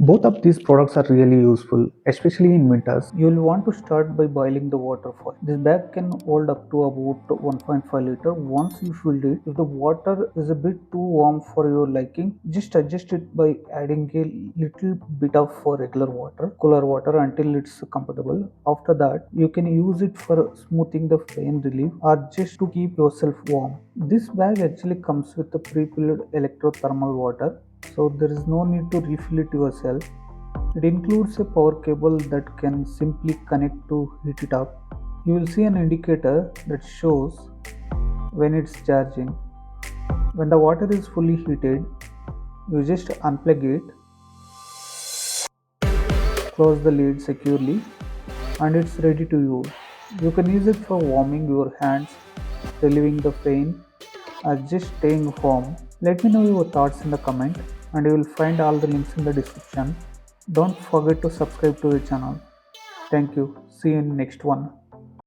Both of these products are really useful, especially in winters. You will want to start by boiling the water first. This bag can hold up to about 1.5 liter. Once you fill it, if the water is a bit too warm for your liking, just adjust it by adding a little bit of regular water, cooler water until it's comfortable. After that, you can use it for smoothing the pain relief or just to keep yourself warm. This bag actually comes with a pre-filled electrothermal water, so there is no need to refill it yourself. It includes a power cable that can simply connect to heat it up. You will see an indicator that shows when it's charging. When the water is fully heated, you just unplug it, close the lid securely, and it's ready to use. You can use it for warming your hands, relieving the pain, or just staying warm. Let me know your thoughts in the comment, and you will find all the links in the description. Don't forget to subscribe to the channel. Thank you. See you in next one.